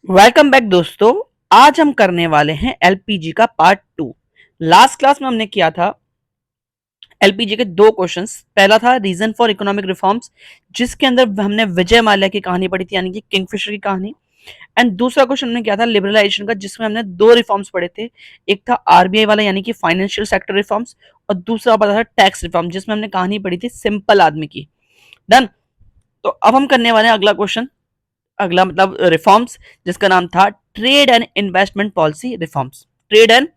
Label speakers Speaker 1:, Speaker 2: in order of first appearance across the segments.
Speaker 1: Welcome back दोस्तों। आज हम करने वाले हैं एलपीजी का पार्ट टू। लास्ट क्लास में हमने किया था एलपीजी के दो क्वेश्चंस। पहला था रीजन फॉर इकोनॉमिक रिफॉर्म्स, जिसके अंदर हमने विजय माल्या की कहानी पढ़ी थी, यानी कि किंगफिशर की कहानी। एंड दूसरा क्वेश्चन हमने किया था लिबरलाइजेशन का, जिसमें हमने दो रिफॉर्म्स पढ़े थे। एक था आरबीआई वाला, यानी कि फाइनेंशियल सेक्टर रिफॉर्म्स, और दूसरा पढ़ा था टैक्स रिफॉर्म, जिसमें हमने कहानी पढ़ी थी सिंपल आदमी की। डन। तो अब हम करने वाले हैं अगला क्वेश्चन, अगला मतलब रिफॉर्म्स, जिसका नाम था trade and investment policy reforms. Trade and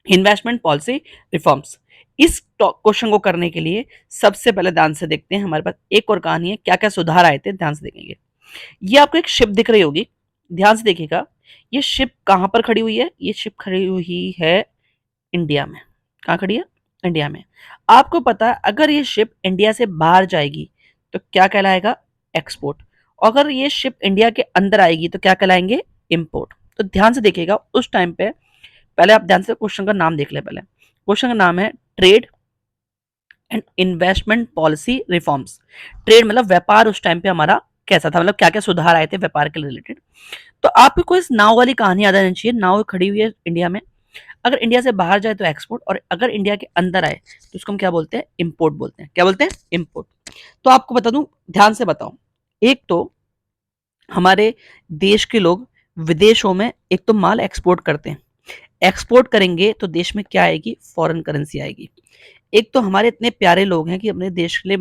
Speaker 1: investment policy reforms. इस क्वेश्चन को करने के लिए सबसे पहले ध्यान से देखते हैं, हमारे पास एक और कहानी है, क्या क्या सुधार आए थे, ध्यान से देखेंगे। ये आपको एक शिप दिख रही होगी, ध्यान से देखिएगा। ये शिप कहां पर खड़ी हुई है? ये शिप खड़ी हुई है इंडिया में। कहां खड़ी है? इंडिया में। आपको पता है अगर ये शिप इंडिया से बाहर जाएगी तो क्या कहलाएगा? एक्सपोर्ट। अगर ये शिप इंडिया के अंदर आएगी तो क्या कहलाएंगे? इंपोर्ट। तो ध्यान से देखिएगा उस टाइम पे। पहले आप ध्यान से क्वेश्चन का नाम देख ले। पहले क्वेश्चन का नाम है trade and investment policy reforms. Trade मतलब व्यापार उस टाइम पे हमारा कैसा था, मतलब क्या क्या सुधार आए थे व्यापार के रिलेटेड। तो आपको इस नाव वाली कहानी याद आनी चाहिए। नाव खड़ी हुई है इंडिया में, अगर इंडिया से बाहर जाए तो एक्सपोर्ट, और अगर इंडिया के अंदर आए तो उसको हम क्या बोलते हैं? इंपोर्ट बोलते हैं। क्या बोलते हैं? इंपोर्ट। तो आपको बता दूं, ध्यान से बताओ। एक तो हमारे देश के लोग विदेशों में एक तो माल एक्सपोर्ट करते हैं। एक्सपोर्ट करेंगे तो देश में क्या आएगी? फॉरेन करेंसी आएगी। एक तो हमारे इतने प्यारे लोग हैं कि अपने देश के लिए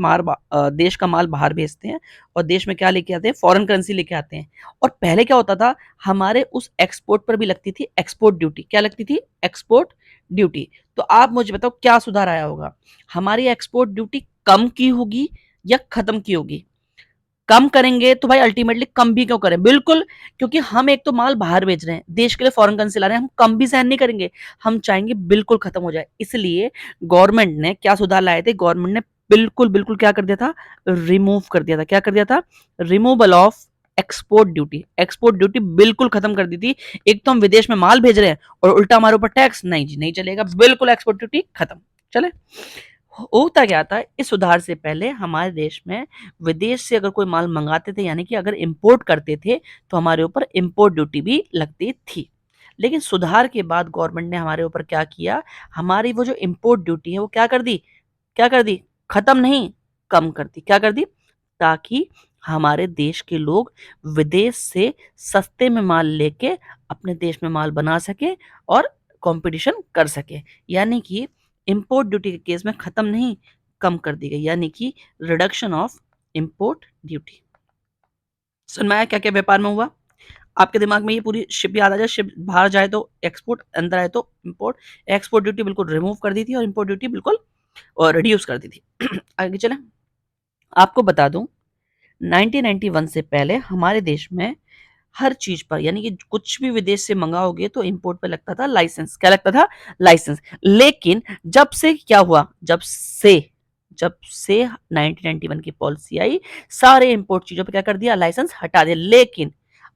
Speaker 1: देश का माल बाहर भेजते हैं, और देश में क्या लेके आते हैं? फॉरेन करेंसी लेके आते हैं। और पहले क्या होता था, हमारे उस एक्सपोर्ट पर भी लगती थी एक्सपोर्ट ड्यूटी। क्या लगती थी? Export duty. तो आप मुझे बताओ क्या सुधार आया होगा? हमारी एक्सपोर्ट ड्यूटी कम की होगी या खत्म की होगी? कम करेंगे तो भाई अल्टीमेटली कम भी क्यों करें? बिल्कुल, क्योंकि हम एक तो माल बाहर भेज रहे हैं, देश के लिए फॉरेन करेंसी ला रहे हैं, हम कम भी सहन नहीं करेंगे। हम चाहेंगे बिल्कुल खत्म हो जाए। इसलिए गवर्नमेंट ने क्या सुधार लाए थे? गवर्नमेंट ने बिल्कुल बिल्कुल क्या कर दिया था? रिमूव कर दिया था। क्या कर दिया था? Removal of export duty. Export duty बिल्कुल खत्म कर दी थी। एक तो हम विदेश में माल भेज रहे हैं और उल्टा हमारे ऊपर टैक्स, नहीं जी नहीं चलेगा, बिल्कुल एक्सपोर्ट ड्यूटी खत्म। चले। होता क्या था, इस सुधार से पहले हमारे देश में विदेश से अगर कोई माल मंगाते थे, यानी कि अगर इंपोर्ट करते थे, तो हमारे ऊपर इंपोर्ट ड्यूटी भी लगती थी। लेकिन सुधार के बाद गवर्नमेंट ने हमारे ऊपर क्या किया? हमारी वो जो इंपोर्ट ड्यूटी है वो क्या कर दी? क्या कर दी? खत्म नहीं, कम कर दी। क्या कर दी? ताकि हमारे देश के लोग विदेश से सस्ते में माल लेके अपने देश में माल बना सके और कंपटीशन कर सके। यानी कि इंपोर्ट ड्यूटी के केस में खत्म नहीं, कम कर दी गई, यानी कि रिडक्शन ऑफ इंपोर्ट ड्यूटी। सुन में आया क्या क्या व्यापार में हुआ? आपके दिमाग में ये पूरी शिप याद आ जाए। शिप बाहर जाए तो एक्सपोर्ट, अंदर आए तो इंपोर्ट। एक्सपोर्ट ड्यूटी बिल्कुल रिमूव कर दी थी और इंपोर्ट ड्यूटी बिल्कुल और रिड्यूस कर दी थी। आगे चलें। आपको बता दूं 1991 से पहले हमारे देश में हर चीज पर, यानी कि कुछ भी विदेश से मंगाओगे तो इंपोर्ट पे लगता था लाइसेंस। क्या लगता था? लाइसेंस। लेकिन जब से क्या हुआ? जब से 1991 की पॉलिसी आई, सारे इंपोर्ट चीजों पे क्या कर दिया? लाइसेंस हटा दिया। लेकिन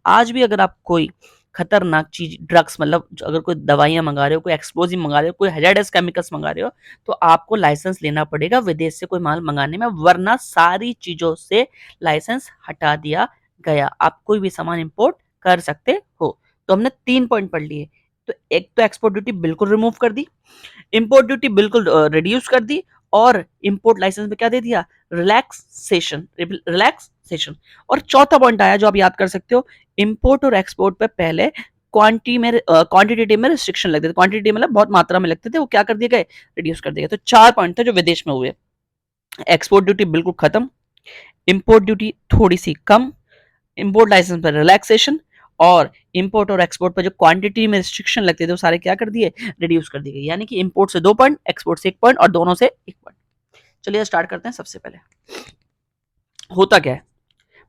Speaker 1: आज भी अगर आप कोई खतरनाक चीज, ड्रग्स, मतलब अगर कोई दवाइयां मंगा रहे हो, कोई एक्सप्लोजिव मंगा रहे हो, कोई हैजार्डस केमिकल्स मंगा रहे हो, तो आपको लाइसेंस लेना पड़ेगा विदेश से कोई माल मंगाने में, वरना सारी चीजों से लाइसेंस हटा दिया गया। आप कोई भी सामान इंपोर्ट कर सकते हो। तो हमने 3 पॉइंट पढ़ लिए। तो एक तो एक्सपोर्ट ड्यूटी बिल्कुल रिमूव कर दी, इंपोर्ट ड्यूटी बिल्कुल रिड्यूस कर दी, और इंपोर्ट लाइसेंस में क्या दे दिया? रिलैक्सेशन। रिलैक्सेशन। और चौथा पॉइंट आया जो आप याद कर सकते हो, इंपोर्ट और एक्सपोर्ट पे पहले क्वांटिटी में रिस्ट्रिक्शन लगते थे। क्वांटिटी मतलब बहुत मात्रा में लगते थे, वो क्या कर दिए गए? रिड्यूस कर दिए गए। तो 4 पॉइंट थे जो विदेश में हुए। एक्सपोर्ट ड्यूटी बिल्कुल खत्म, इंपोर्ट ड्यूटी थोड़ी सी कम, इंपोर्ट लाइसेंस पर रिलैक्सेशन, और इंपोर्ट और एक्सपोर्ट पर जो क्वांटिटी में रिस्ट्रिक्शन लगते थे वो सारे क्या कर दिए? रिड्यूस कर दिए गए। यानी कि इंपोर्ट से 2 पॉइंट, एक्सपोर्ट से 1 पॉइंट, और दोनों से 1 पॉइंट। चलिए स्टार्ट करते हैं। सबसे पहले होता क्या है,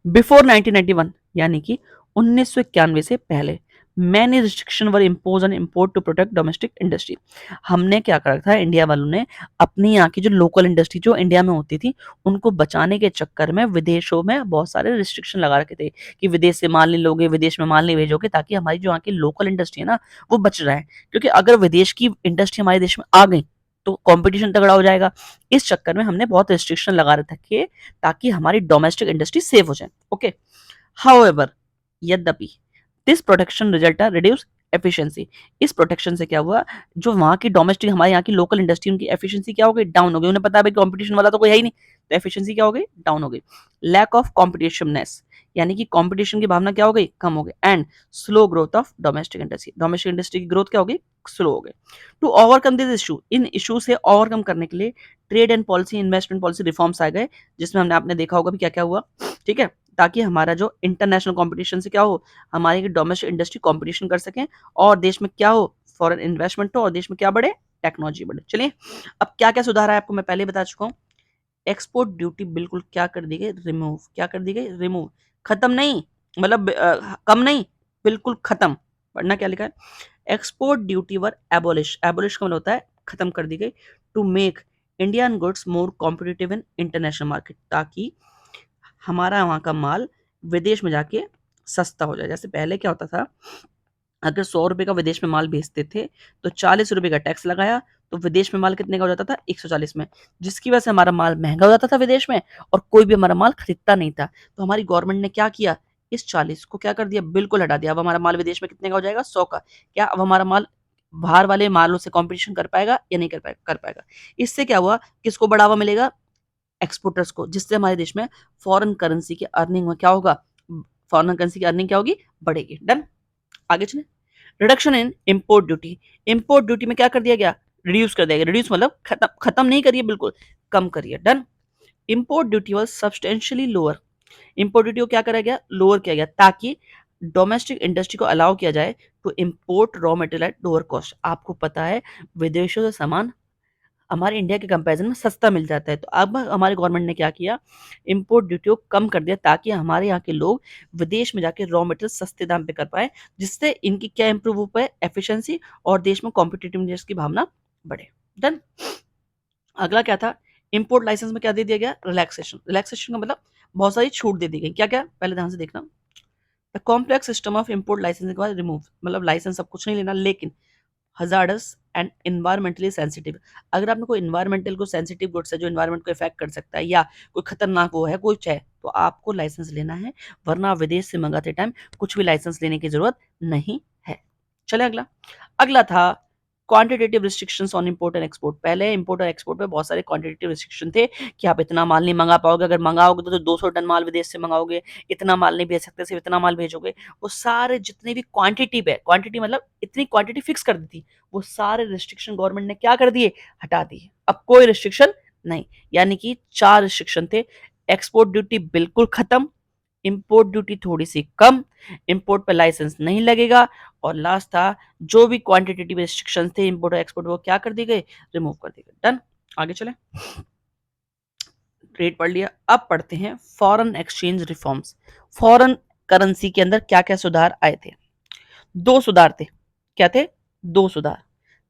Speaker 1: बिफोर 1991, यानी कि 1991 से पहले many restriction were impose on import to protect domestic industry. हमने क्या कर रखा है, इंडिया वालों ने अपनी यहाँ की जो लोकल इंडस्ट्री जो इंडिया में होती थी उनको बचाने के चक्कर में विदेशों में बहुत सारे रिस्ट्रिक्शन लगा रखे थे कि विदेश से माल नहीं लोगे, विदेश में माल नहीं भेजोगे, ताकि हमारी जो यहाँ की लोकल इंडस्ट्री है ना वो बच रहा है। क्योंकि अगर विदेश की इंडस्ट्री हमारे देश में आ गई तो कंपटीशन तगड़ा हो जाएगा। इस चक्कर में हमने बहुत रिस्ट्रिक्शन लगा रखे ताकि हमारी डोमेस्टिक इंडस्ट्री सेव हो जाए। ओके। हाउएवर, यद्यपि this protection result reduce efficiency. इस प्रोटेक्शन से क्या हुआ, जो वहां की डोमेस्टिक हमारे यहाँ की लोकल इंडस्ट्री उनकी एफिशिएंसी क्या हो गई, डाउन हो गई। उन्हें पता है भाई कंपटीशन वाला तो कोई है ही नहीं, तो एफिशिएंसी क्या हो गई, डाउन हो गई। लैक ऑफ कॉम्पिटिशननेस, यानी कि कंपटीशन की भावना क्या हो गई, कम हो गई। And slow growth of domestic industry, domestic industry की ग्रोथ क्या हो गई, स्लो हो गई। टू ओवरकम दिस इशू, इन इशू से ओवरकम करने के लिए trade and policy, investment policy reforms आ गए, जिसमें हमने आपने देखा होगा भी क्या क्या हुआ, ठीक है, ताकि हमारा जो इंटरनेशनल कंपटीशन से क्या हो, हमारी डोमेस्टिक इंडस्ट्री कंपटीशन कर सके और देश में क्या हो, फॉरेन इन्वेस्टमेंट हो और देश में क्या बढ़े, टेक्नोलॉजी बढ़े। चलिए अब क्या क्या सुधार है आपको मैं पहले बता चुका हूँ। एक्सपोर्ट ड्यूटी बिल्कुल क्या कर दी गई, रिमूव, क्या कर दी गई, रिमूव, खत्म नहीं, मतलब कम नहीं, बिल्कुल खत्म। पढ़ना क्या लिखा है, export duty were abolish, abolish का मतलब होता है खत्म कर दी गई। To make Indian goods more competitive in international market, ताकि हमारा वहां का माल विदेश में जाके सस्ता हो जाए। जैसे पहले क्या होता था, अगर 100 रुपए का विदेश में माल भेजते थे तो 40 रुपए का टैक्स लगाया, तो विदेश में माल कितने का हो जाता था, 140 में, जिसकी वजह से हमारा माल महंगा हो जाता था विदेश में और कोई भी हमारा माल खरीदता नहीं था। तो हमारी गवर्नमेंट ने क्या किया, इस 40 को क्या कर दिया, बिल्कुल हटा दिया। अब हमारा माल विदेश में कितने का हो जाएगा, 100 का। क्या अब हमारा माल बाहर वाले मालों से कंपटीशन कर पाएगा या नहीं कर पाएगा। इससे क्या हुआ, किसको बढ़ावा मिलेगा, एक्सपोर्टर्स को, जिससे हमारे देश में फॉरेन करेंसी की अर्निंग में क्या होगा, फॉरेन करेंसी की अर्निंग क्या होगी, बढ़ेगी। डन, आगे चले। Reduction in import duty, import duty में क्या कर दिया गया, रिड्यूस कर दिया गया। रिड्यूस मतलब खत्म, खत्म नहीं करिए, बिल्कुल कम करिए। Done. Import duty was substantially lower, import duty को क्या करा गया, लोअर किया गया, ताकि डोमेस्टिक इंडस्ट्री को अलाउ किया जाए to import raw material at lower cost. आपको पता है विदेशों से सामान हमारे इंडिया के कंपैरिजन में सस्ता मिल जाता है, तो अब हमारे गवर्नमेंट ने क्या किया, इंपोर्ट ड्यूटी को कम कर दिया, ताकि हमारे यहाँ के लोग विदेश में जाके रॉ मटेरियल सस्ते दाम पे कर पाए, जिससे इनकी क्या इंप्रूव हो पाए, एफिशिएंसी, और देश में कॉम्पिटिटिवनेस की भावना बढ़े। डन। अगला क्या था, इंपोर्ट लाइसेंस में क्या दे दिया गया, रिलैक्सेशन। रिलैक्सेशन का मतलब बहुत सारी छूट दे दी गई। क्या क्या, पहले ध्यान से देखना। The complex system of import licensing के बाद रिमूव, मतलब लाइसेंस सब कुछ नहीं लेना, लेकिन हजार्डस एंड इन्वायरमेंटली सेंसिटिव, अगर आपने कोई इन्वायरमेंटल को सेंसिटिव गुड्स है जो इन्वायरमेंट को इफेक्ट कर सकता है, या कोई खतरनाक वो है कुछ है, तो आपको लाइसेंस लेना है, वरना विदेश से मंगाते टाइम कुछ भी लाइसेंस लेने की जरूरत नहीं है। चले अगला। अगला था quantitative restrictions on import and export. पहले इंपोर्ट और एक्सपोर्ट पे बहुत सारे क्वांटिटेटिव रिस्ट्रिक्शन थे कि आप इतना माल नहीं मंगा पाओगे, अगर मंगाओगे तो 200 टन माल विदेश से मंगाओगे, इतना माल नहीं भेज सकते, सिर्फ इतना माल भेजोगे। वो सारे जितने भी क्वांटिटी पे, क्वांटिटी मतलब इतनी क्वांटिटी फिक्स कर दी थी, वो सारे रिस्ट्रिक्शन गवर्नमेंट ने क्या कर दिए, हटा दिए। अब कोई रिस्ट्रिक्शन नहीं, यानी कि 4 रिस्ट्रिक्शन थे। एक्सपोर्ट ड्यूटी बिल्कुल खत्म, इंपोर्ट ड्यूटी थोड़ी सी कम, इंपोर्ट पे लाइसेंस नहीं लगेगा, और लास्ट था जो भी क्वांटिटेटिव रिस्ट्रिक्शंस थे इंपोर्ट और एक्सपोर्ट, वो क्या कर दिए गए, रिमूव कर दिए गए। डन, आगे चले। ट्रेड पढ़ लिया, अब पढ़ते हैं foreign exchange reforms. Foreign currency के अंदर क्या क्या सुधार आए थे, 2 सुधार थे। क्या थे, 2 सुधार।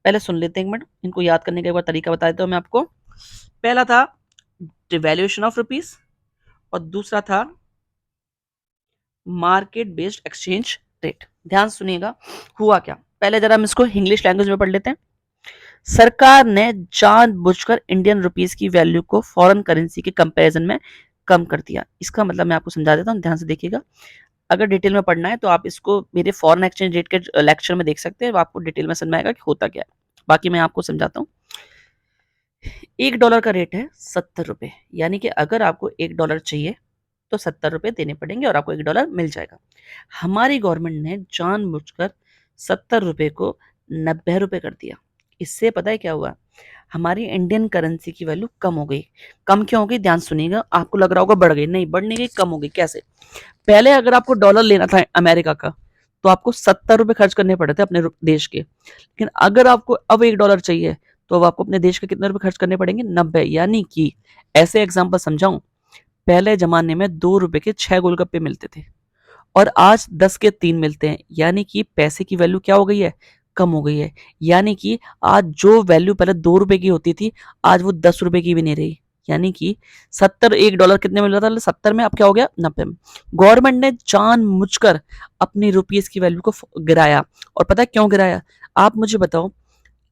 Speaker 1: पहले सुन लेते हैं, एक मिनट, इनको याद करने का एक बार तरीका बता देता हूं मैं आपको। पहला था डिवैल्यूएशन ऑफ रुपीस, और दूसरा था मार्केट बेस्ड एक्सचेंज रेट। ध्यान सुनिएगा हुआ क्या, पहले जरा हम इसको इंग्लिश लैंग्वेज में पढ़ लेते हैं। सरकार ने जानबूझकर इंडियन रुपीस की वैल्यू को फॉरेन करेंसी के कंपैरिजन में कम कर दिया। इसका मतलब मैं आपको समझा देता हूँ, ध्यान से देखिएगा। अगर डिटेल में पढ़ना है तो आप इसको मेरे फॉरेन एक्सचेंज रेट के लेक्चर में देख सकते हैं, आपको डिटेल में समझ में आएगा कि होता क्या है। बाकी मैं आपको समझाता हूँ। $1 का रेट है 70 रुपए, यानी कि अगर आपको $1 चाहिए तो 70 रुपए देने पड़ेंगे और आपको $1 मिल जाएगा। हमारी गवर्नमेंट ने जानबूझकर 70 रुपए को 90 रुपए कर दिया। इससे पता है क्या हुआ, हमारी इंडियन करेंसी की वैल्यू कम हो गई। कम क्यों हो गई, ध्यान सुनिएगा। आपको लग रहा होगा बढ़ गई, नहीं बढ़ नहीं गई, कम हो गई। कैसे, पहले अगर आपको डॉलर लेना था अमेरिका का तो आपको 70 रुपए खर्च करने पड़े थे अपने देश के, लेकिन अगर आपको अब $1 चाहिए तो अब आपको अपने देश के कितने रुपए खर्च करने पड़ेंगे, 90। यानी कि ऐसे एग्जाम्पल समझाऊं, पहले जमाने में 2 रुपए के 6 गोलगप्पे मिलते थे और आज 10 के 3 मिलते हैं, यानी कि पैसे की वैल्यू क्या हो गई है, कम हो गई है। यानी कि आज जो वैल्यू पहले 2 रुपए की होती थी, आज वो 10 रुपए की भी नहीं रही। यानी कि 70, $1 कितने मिल रहा था, 70 में, अब क्या हो गया, 90 में। गवर्नमेंट ने जानबूझकर अपनी रुपीस की वैल्यू को गिराया, और पता है क्यों गिराया, आप मुझे बताओ।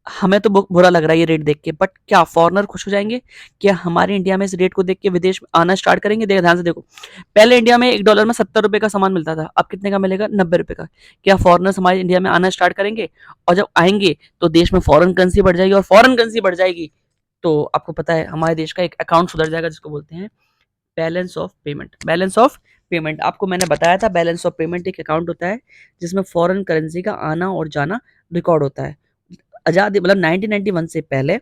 Speaker 1: हमें तो बुरा लग रहा है ये रेट देख के, बट क्या फॉरेनर खुश हो जाएंगे? क्या हमारे इंडिया में इस रेट को देख के विदेश में आना स्टार्ट करेंगे? देखो ध्यान से देखो, पहले इंडिया में $1 में 70 रुपए का सामान मिलता था, अब कितने का मिलेगा? 90 रुपए का। क्या फॉरेनर्स हमारे इंडिया में आना स्टार्ट करेंगे? और जब आएंगे तो देश में फॉरेन करेंसी बढ़ जाएगी, और फॉरेन करेंसी बढ़ जाएगी तो आपको पता है हमारे देश का एक अकाउंट सुधर जाएगा, जिसको बोलते हैं balance of payment. Balance of payment आपको मैंने बताया था, बैलेंस ऑफ पेमेंट एक अकाउंट होता है जिसमें फॉरेन करेंसी का आना और जाना रिकॉर्ड होता है। आजादी मतलब 1991 से पहले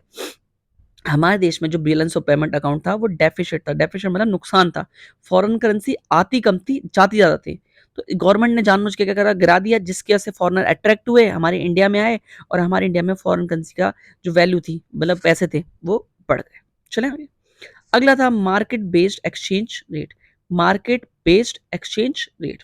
Speaker 1: हमारे देश में जो बैलेंस ऑफ पेमेंट अकाउंट था वो डेफिसिट था। डेफिसिट मतलब नुकसान था, फॉरेन करेंसी आती कम थी, जाती ज्यादा थी। तो गवर्नमेंट ने जानबूझ के क्या करा, गिरा दिया, जिसकी वजह से फॉरेनर अट्रैक्ट हुए, हमारे इंडिया में आए, और हमारे इंडिया में फॉरेन करेंसी का जो वैल्यू थी, मतलब पैसे थे, वो बढ़ गए। चले आगे। अगला था market based exchange rate. Market based exchange rate,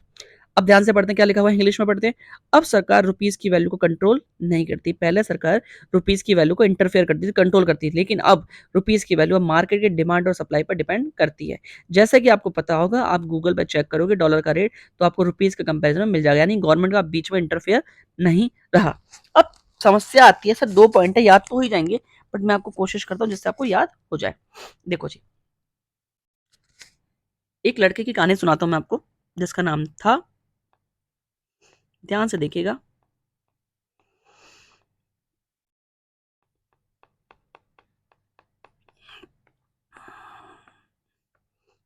Speaker 1: अब ध्यान से पढ़ते हैं क्या लिखा हुआ है, इंग्लिश में पढ़ते हैं। अब सरकार रुपीस की वैल्यू को कंट्रोल नहीं करती। पहले सरकार रुपीस की वैल्यू को इंटरफेयर करती थी, कंट्रोल करती थी, लेकिन अब रुपीस की वैल्यू मार्केट के डिमांड और सप्लाई पर डिपेंड करती है। जैसे कि आपको पता होगा, आप गूगल पर चेक करोगे डॉलर का रेट, तो आपको रुपीस के कंपेरिजन में मिल जाएगा, यानी गवर्नमेंट का बीच में इंटरफेयर नहीं रहा। अब समस्या आती है, सर 2 पॉइंट है, याद तो हो ही जाएंगे, बट मैं आपको कोशिश करता हूँ जिससे आपको याद हो जाए। देखो जी, एक लड़के की कहानी सुनाता हूँ मैं आपको, जिसका नाम था, ध्यान से देखिएगा,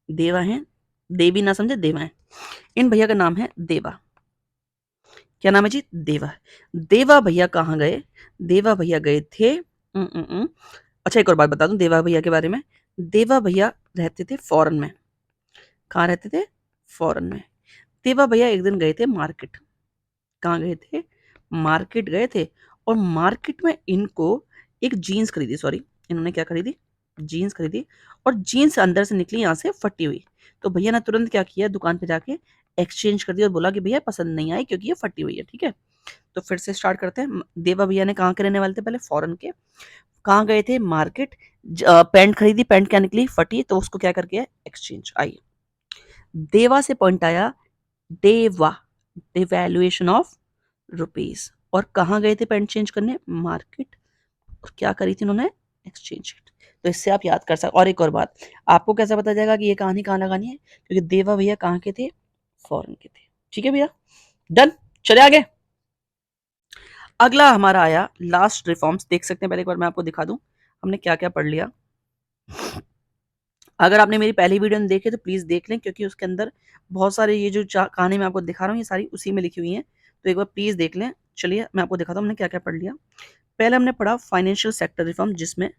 Speaker 1: देवा है, देवी ना समझे, देवा है। इन भैया का नाम है देवा। क्या नाम है जी? देवा। देवा भैया कहाँ गए? देवा भैया गए थे अच्छा, एक और बात बता दूं देवा भैया के बारे में। देवा भैया रहते थे फॉरेन में। कहाँ रहते थे? फॉरेन में। देवा भैया एक दिन गए थे मार्केट। कहाँ गए थे? मार्केट गए थे। और मार्केट में इनको एक जीन्स खरीदी, सॉरी, इन्होंने क्या खरीदी? जीन्स खरीदी। और जीन्स अंदर से निकली यहाँ से फटी हुई। तो भैया ने तुरंत क्या किया, दुकान पे जाके एक्सचेंज कर दिया और बोला कि भैया पसंद नहीं आई क्योंकि ये फटी हुई है, ठीक है। तो फिर से स्टार्ट करते हैं। देवा भैया ने कहाँ के रहने वाले थे? पहले फॉरेन के। कहाँ गए थे? मार्केट। पैंट खरीदी, पैंट क्या निकली? फटी, तो उसको क्या करके एक्सचेंज। आइए, देवा से पॉइंट आया, देवा, डिवैल्यूएशन ऑफ रुपीस। और कहाँ गए थे पैंट चेंज करने? मार्केट। और क्या करी थी उन्होंने? एक्सचेंज। तो इससे आप याद कर सकते। और एक और बात, आपको कैसे पता जाएगा कि ये कहानी कहाँ लगानी है? क्योंकि देवा भैया कहाँ के थे? फॉरेन के थे। ठीक है भैया, डन। चले आगे। अगला हमारा आया लास्ट रिफॉर्म्स। देख सकते हैं, पहले एक बार मैं आपको दिखा दूं हमने क्या क्या पढ़ लिया। अगर आपने मेरी पहली वीडियो नहीं देखी तो प्लीज देख लें, क्योंकि उसके अंदर बहुत सारे ये जो कहानी मैं आपको दिखा रहा हूँ, ये सारी उसी में लिखी हुई है, तो एक बार प्लीज देख लें। चलिए मैं आपको दिखाता हूँ हमने क्या क्या पढ़ लिया। पहले हमने पढ़ा फाइनेंशियल सेक्टर रिफॉर्म, जिसमें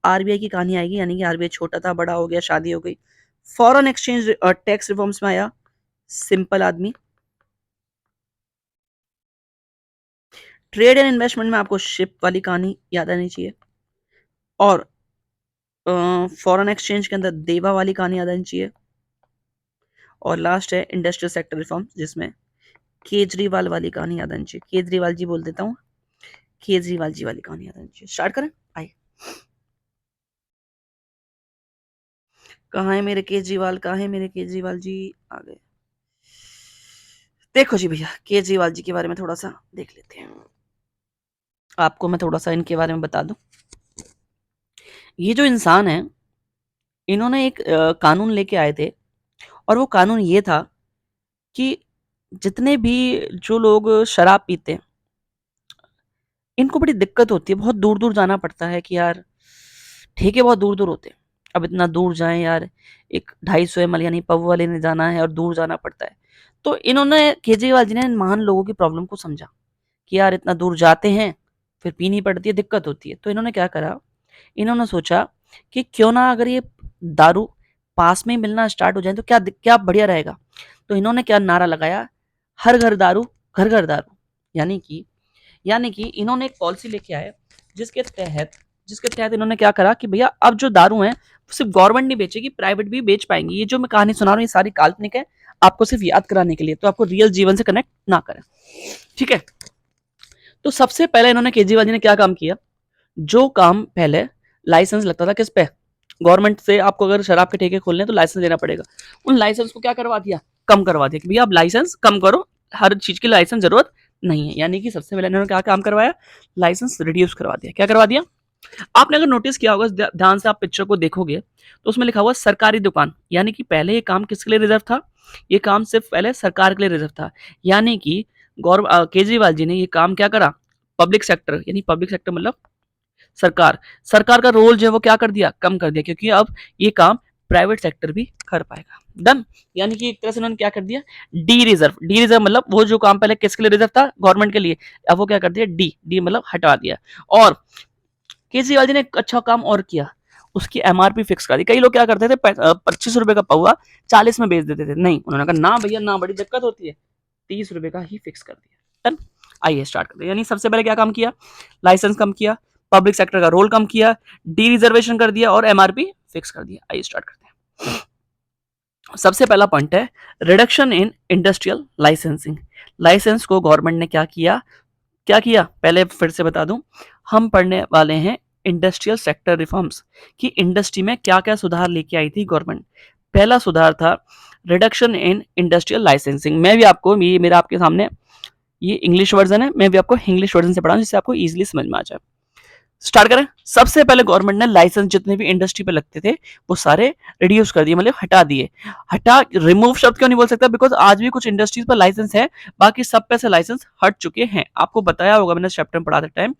Speaker 1: आरबीआई की कहानी आएगी, यानी कि आरबीआई छोटा था, बड़ा हो गया, शादी हो गई। फॉरेन एक्सचेंज टैक्स रिफॉर्म्स में आया सिंपल आदमी। ट्रेड एंड इन्वेस्टमेंट में आपको शिप वाली कहानी याद आनी चाहिए। और फॉरेन एक्सचेंज के अंदर देवा वाली कहानी याद आनी चाहिए। और लास्ट है इंडस्ट्रियल सेक्टर रिफॉर्म, जिसमें केजरीवाल वाली कहानी याद आनी चाहिए। केजरीवाल जी बोल देता हूँ, केजरीवाल जी वाली कहानी याद आनी चाहिए। स्टार्ट करें, आइए। कहाँ है मेरे केजरीवाल, कहाँ है मेरे केजरीवाल जी? आ गए। देखो जी भैया, केजरीवाल जी के बारे में थोड़ा सा देख लेते हैं। आपको मैं थोड़ा सा इनके बारे में बता दूं। ये जो इंसान है, इन्होंने एक कानून लेके आए थे, और वो कानून ये था कि जितने भी जो लोग शराब पीते हैं, इनको बड़ी दिक्कत होती है, बहुत दूर दूर जाना पड़ता है कि यार ठेके बहुत दूर दूर होते हैं। अब इतना दूर जाएं यार, एक 250 ml यानी पब वाले ने जाना है और दूर जाना पड़ता है। तो इन्होंने, केजरीवाल जी ने इन महान लोगों की प्रॉब्लम को समझा कि यार इतना दूर जाते हैं, फिर पीनी पड़ती है, दिक्कत होती है। तो इन्होंने क्या करा, इन्होंने सोचा कि क्यों ना अगर ये दारू पास में ही मिलना स्टार्ट हो जाए तो क्या क्या बढ़िया रहेगा। तो इन्होंने क्या नारा लगाया, हर घर दारू, घर घर दारू। यानी कि इन्होंने एक पॉलिसी लेके आए, जिसके तहत जिसके तहत इन्होंने क्या करा कि भैया अब जो दारू है सिर्फ गवर्नमेंट नहीं बेचेगी, प्राइवेट भी बेच पाएंगे। ये जो मैं कहानी सुना रहा हूँ ये सारी काल्पनिक है, आपको सिर्फ याद कराने के लिए, तो आपको रियल जीवन से कनेक्ट ना करें, ठीक है। तो सबसे पहले इन्होंने, केजरीवाल जी ने क्या काम किया, जो काम पहले लाइसेंस लगता था किस पे, गवर्नमेंट से, आपको अगर शराब के ठेके खोलने तो लाइसेंस देना पड़ेगा, उन लाइसेंस को क्या करवा दिया, कम करवा दिया कि भैया आप लाइसेंस कम करो, हर चीज की लाइसेंस जरूरत नहीं है। यानी कि सबसे पहले इन्होंने क्या काम करवाया, लाइसेंस रिड्यूस करवा दिया। क्या करवा दिया? आपने अगर नोटिस किया होगा, ध्यान से आप पिक्चर को देखोगे तो उसमें लिखा हुआ सरकारी दुकान, यानी कि पहले ये काम किसके लिए रिजर्व था? ये काम सिर्फ पहले सरकार के लिए रिजर्व था। यानी कि केजरीवाल जी ने ये काम क्या करा, पब्लिक सेक्टर, यानी पब्लिक सेक्टर मतलब सरकार, सरकार का रोल जो है वो क्या कर दिया, कम कर दिया, क्योंकि अब ये काम प्राइवेट सेक्टर भी कर पाएगा। डन। यानी कि एक तरह से उन्होंने क्या कर दिया, डी रिजर्व, डी रिजर्व मतलब वो जो काम पहले किसके लिए रिजर्व था, गवर्नमेंट के लिए, अब वो क्या कर दिया, डी, डी मतलब हटा दिया। और केजरीवाल जी ने एक अच्छा काम और किया, उसकी एमआरपी फिक्स कर दी। कई लोग क्या करते थे, 25 रुपए का पौवा 40 में बेच देते थे, नहीं, उन्होंने कहा ना भैया ना, बड़ी दिक्कत होती है, 30 रुपए का ही फिक्स कर दिया। डन। आइए स्टार्ट करते हैं। यानी सबसे पहले क्या काम किया, लाइसेंस कम किया, पब्लिक सेक्टर का रोल कम किया, डी रिजर्वेशन कर दिया और एमआरपी फिक्स कर दिया। आइए स्टार्ट करते हैं। सबसे पहला पॉइंट है reduction in industrial licensing. License को गवर्नमेंट ने क्या किया, क्या किया, पहले फिर से बता दूं, हम पढ़ने वाले हैं इंडस्ट्रियल सेक्टर रिफॉर्म्स कि इंडस्ट्री में क्या क्या सुधार लेके आई थी गवर्नमेंट। पहला सुधार था रिडक्शन इन इंडस्ट्रियल लाइसेंसिंग। मैं भी आपको, ये मेरा आपके सामने ये इंग्लिश वर्जन है, मैं भी आपको इंग्लिश वर्जन से पढ़ाऊं जिससे आपको इजीली समझ में आ जाए। स्टार्ट करें। सबसे पहले गवर्नमेंट ने लाइसेंस जितने भी इंडस्ट्री पे लगते थे वो सारे रिड्यूस कर दिए, मतलब हटा दिए। हटा, रिमूव शब्द क्यों नहीं बोल सकता, बिकॉज आज भी कुछ इंडस्ट्रीज पर लाइसेंस है, बाकी सब पे से लाइसेंस हट चुके हैं। आपको बताया होगा मैंने चैप्टर में पढ़ाते टाइम,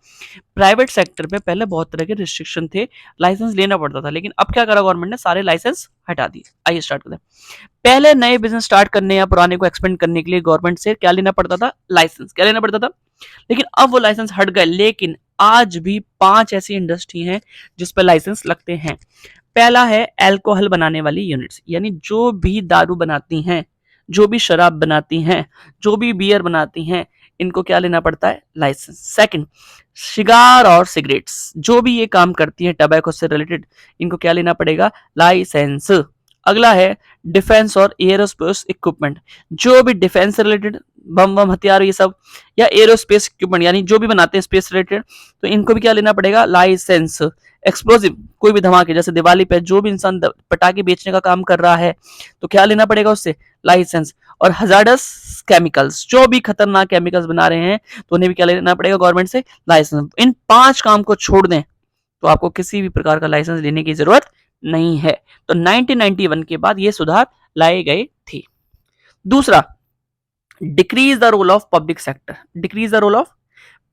Speaker 1: प्राइवेट सेक्टर पे पहले बहुत तरह के रिस्ट्रिक्शन थे, लाइसेंस लेना पड़ता था, लेकिन अब क्या करा गवर्नमेंट ने, सारे लाइसेंस हटा दिए। आइए स्टार्ट करते हैं। पहले नए बिजनेस स्टार्ट करने या पुराने को एक्सपेंड करने के लिए गवर्नमेंट से क्या लेना पड़ता था, लाइसेंस। क्या लेना पड़ता था, लेकिन अब वो लाइसेंस हट गए। लेकिन आज भी 5 ऐसी इंडस्ट्री हैं जिस पर लाइसेंस लगते हैं। पहला है अल्कोहल बनाने वाली यूनिट्स, यानी जो भी दारू बनाती हैं, जो भी शराब बनाती हैं, जो भी बियर बनाती हैं, इनको क्या लेना पड़ता है, लाइसेंस। सेकंड, सिगार और सिगरेट्स, जो भी ये काम करती हैं टबैको से रिलेटेड, इनको क्या लेना पड़ेगा, लाइसेंस। अगला है डिफेंस और एरोस्पेस इक्विपमेंट, जो भी डिफेंस से रिलेटेड, बम बम हथियार ये सब, या एरोस्पेस इक्विपमेंट यानी जो भी बनाते हैं स्पेस रिलेटेड, तो इनको भी क्या लेना पड़ेगा, लाइसेंस। एक्सप्लोसिव, कोई भी धमाके, जैसे दिवाली पे जो भी इंसान पटाखे बेचने का काम कर रहा है तो क्या लेना पड़ेगा उससे, लाइसेंस। और हजार्डस केमिकल्स, जो भी खतरनाक केमिकल्स बना रहे हैं तो उन्हें भी क्या लेना पड़ेगा गवर्नमेंट से, लाइसेंस। इन 5 काम को छोड़ दें तो आपको किसी भी प्रकार का लाइसेंस लेने की जरूरत नहीं है। तो 1991 के बाद ये सुधार लाए गए थे। दूसरा, decrease the role of public sector. Decrease the role of,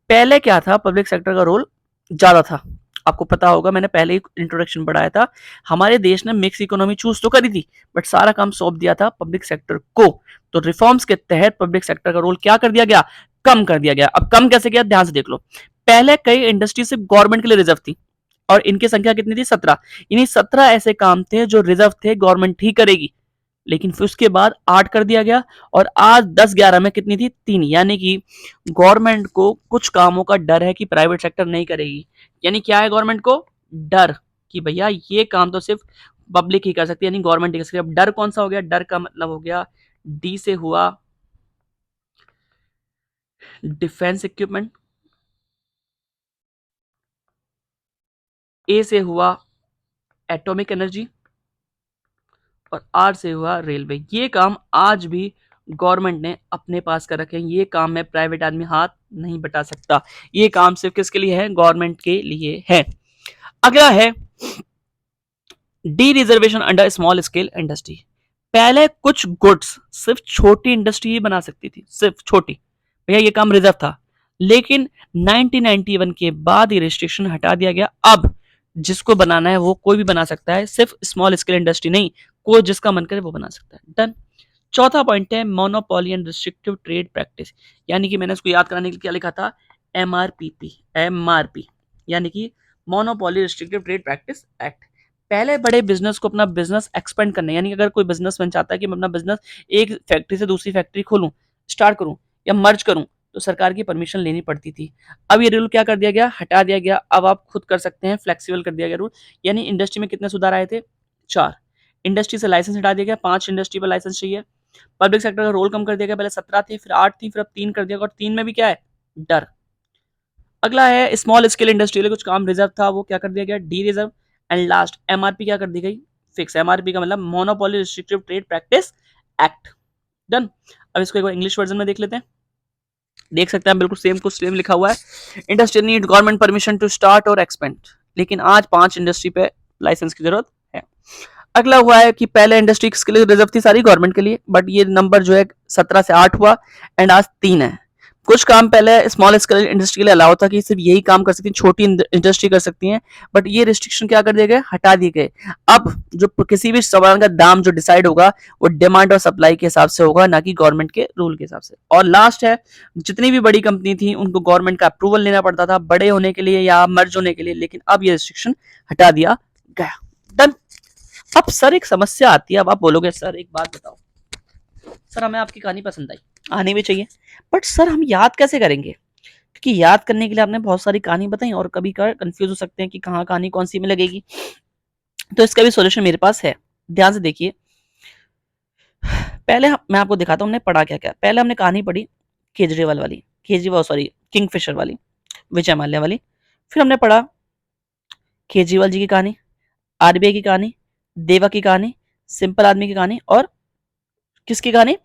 Speaker 1: पहले क्या था, पब्लिक सेक्टर का रोल ज्यादा था। आपको पता होगा, मैंने पहले ही इंट्रोडक्शन पढ़ाया था, हमारे देश ने मिक्स इकोनॉमी चूज तो करी थी, बट सारा काम सौंप दिया था पब्लिक सेक्टर को। तो रिफॉर्म्स के तहत पब्लिक सेक्टर का रोल क्या कर दिया गया, कम कर दिया गया। अब कम कैसे किया, ध्यान से देख लो। पहले कई इंडस्ट्री सिर्फ गवर्नमेंट के लिए रिजर्व थी और इनकी संख्या कितनी थी, 17। यानी 17 ऐसे काम थे जो रिजर्व थे, गवर्नमेंट ही करेगी। लेकिन फिर उसके बाद 8 कर दिया गया और आज 10-11 में कितनी थी, 3। यानी कि गवर्नमेंट को कुछ कामों का डर है कि प्राइवेट सेक्टर नहीं करेगी। यानी क्या है गवर्नमेंट को, डर कि भैया ये काम तो सिर्फ पब्लिक ही कर सकती है, यानी गवर्नमेंट ही कर सकती है। अब डर कौन सा हो गया, डर का मतलब हो गया, डी से हुआ डिफेंस इक्विपमेंट, ए से हुआ एटॉमिक एनर्जी और आर से हुआ रेलवे। ये काम आज भी गवर्नमेंट ने अपने पास कर रखे हैं, ये काम में प्राइवेट आदमी हाथ नहीं बटा सकता। ये काम सिर्फ किसके लिए है, गवर्नमेंट के लिए है। अगला है D reservation under small scale industry. पहले कुछ गुड्स सिर्फ छोटी इंडस्ट्री ही बना सकती थी, सिर्फ छोटी, भैया ये काम रिजर्व था। लेकिन 1991 के बाद ये रिस्ट्रिक्शन हटा दिया गया। अब जिसको बनाना है वो कोई भी बना सकता है, सिर्फ स्मॉल स्केल इंडस्ट्री नहीं, कोई जिसका मन करे वो बना सकता है। डन। चौथा पॉइंट है monopoly and restrictive trade practice, यानी कि मैंने इसको याद कराने के लिए क्या लिखा था, एमआरपीपी, एमआरपी यानी कि monopoly restrictive trade practice act. पहले बड़े बिजनेस को अपना बिजनेस एक्सपेंड करने, यानी अगर कोई बिजनेसमैन चाहता है कि मैं अपना बिजनेस एक फैक्ट्री से दूसरी फैक्ट्री खोलूं, स्टार्ट करूं या मर्ज करूं, तो सरकार की परमिशन लेनी पड़ती थी। अब ये रूल क्या कर दिया गया, हटा दिया गया। अब आप खुद कर सकते हैं, फ्लेक्सिबल कर दिया गया रूल। यानी इंडस्ट्री में कितने सुधार आए थे, 4। इंडस्ट्री से लाइसेंस हटा दिया गया, 5 इंडस्ट्री पर लाइसेंस चाहिए। पब्लिक सेक्टर का रोल कम कर दिया गया, पहले 17 थी, फिर 8 थी, फिर अब 3 कर दिया गया, और 3 में भी क्या है, डर। अगला है स्मॉल स्केल इंडस्ट्री के लिए कुछ काम रिजर्व था, वो क्या कर दिया गया, D reserve. And last MRP क्या कर दी गई, फिक्स। एमआरपी का मतलब monopoly restrictive trade practice act. Done. अब इसको एक बार इंग्लिश वर्जन में देख लेते हैं। देख सकते हैं बिल्कुल सेम कुछ सेम लिखा हुआ है, industry need government permission to start और एक्सपेंड, लेकिन आज 5 इंडस्ट्री पे लाइसेंस की जरूरत है। अगला हुआ है कि पहले इंडस्ट्री के लिए रिजर्व थी सारी गवर्नमेंट के लिए, बट ये नंबर जो है 17 से 8 हुआ एंड आज 3 है। कुछ काम पहले स्मॉल स्केल इंडस्ट्री के लिए अलाउ था कि सिर्फ यही काम कर सकती है, छोटी इंडस्ट्री कर सकती हैं, बट ये रिस्ट्रिक्शन क्या कर दिए गए, हटा दिए गए। अब जो किसी भी सामान का दाम जो डिसाइड होगा वो डिमांड और सप्लाई के हिसाब से होगा, ना कि गवर्नमेंट के रूल के हिसाब से। और लास्ट है, जितनी भी बड़ी कंपनी थी उनको गवर्नमेंट का अप्रूवल लेना पड़ता था बड़े होने के लिए या मर्ज होने के लिए, लेकिन अब ये रिस्ट्रिक्शन हटा दिया गया। डन। अब सर एक समस्या आती है, अब आप बोलोगे सर एक बात बताओ, सर हमें आपकी कहानी पसंद आई, आनी भी चाहिए, बट सर हम याद कैसे करेंगे, क्योंकि याद करने के लिए आपने बहुत सारी कहानी बताई और कभी कभार कंफ्यूज हो सकते हैं कि कहाँ कहानी कौन सी में लगेगी। तो इसका भी सॉल्यूशन मेरे पास है, ध्यान से देखिए। पहले मैं आपको दिखाता हूँ हमने पढ़ा क्या क्या। पहले हमने कहानी पढ़ी केजरीवाल वाली, केजरीवाल सॉरी किंगफिशर वाली, विजय माल्या वाली। फिर हमने पढ़ा केजरीवाल जी की कहानी, आरबीआई की कहानी, देवा की कहानी, सिंपल आदमी की कहानी, और किसकी कहानी,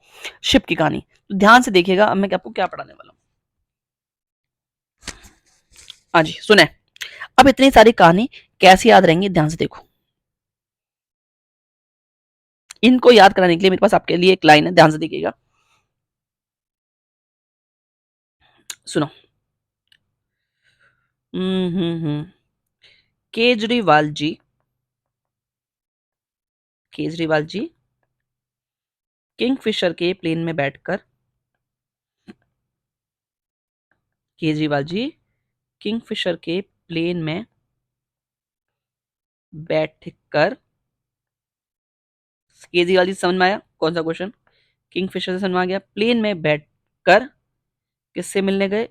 Speaker 1: शिप की कहानी। तो ध्यान से देखिएगा अब मैं आपको क्या पढ़ाने वाला हूँ। हाँ जी सुने, अब इतनी सारी कहानी कैसे याद रहेंगी, ध्यान से देखो। इनको याद कराने के लिए मेरे पास आपके लिए एक लाइन है, ध्यान से देखिएगा, सुनो। हम्म। केजरीवाल जी, केजरीवाल जी किंगफिशर के प्लेन में बैठकर, केजरीवाल जी किंगफिशर के प्लेन में बैठकर, केजरीवाल जी समझ में आया कौन सा क्वेश्चन, किंगफिशर से समझ में आ गया। प्लेन में बैठकर किससे मिलने गए,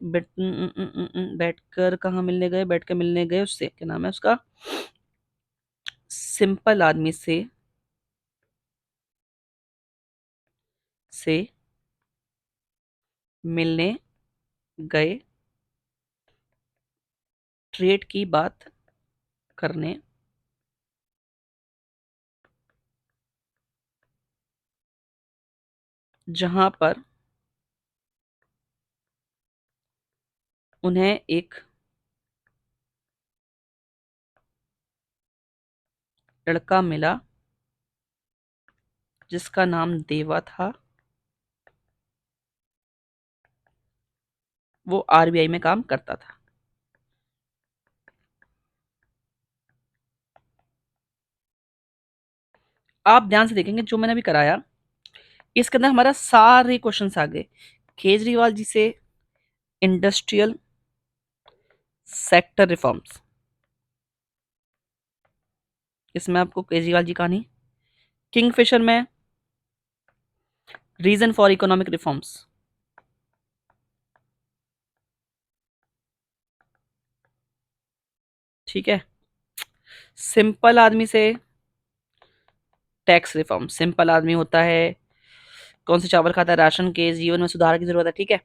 Speaker 1: बैठकर कहाँ मिलने गए, बैठकर मिलने गए उससे, क्या नाम है उसका, सिंपल आदमी से मिलने गए, ट्रेड की बात करने, जहां पर उन्हें एक लड़का मिला जिसका नाम देवा था, वो आरबीआई में काम करता था। आप ध्यान से देखेंगे जो मैंने अभी कराया, इसके अंदर हमारा सारे क्वेश्चंस आ गए। केजरीवाल जी से इंडस्ट्रियल सेक्टर रिफॉर्म्स, इसमें आपको केजरीवाल जी कहानी, किंगफिशर में रीजन फॉर इकोनॉमिक रिफॉर्म्स, ठीक है। सिंपल आदमी से टैक्स रिफॉर्म, सिंपल आदमी होता है कौन से चावल खाता है, राशन के, जीवन में सुधार की जरूरत है, ठीक है।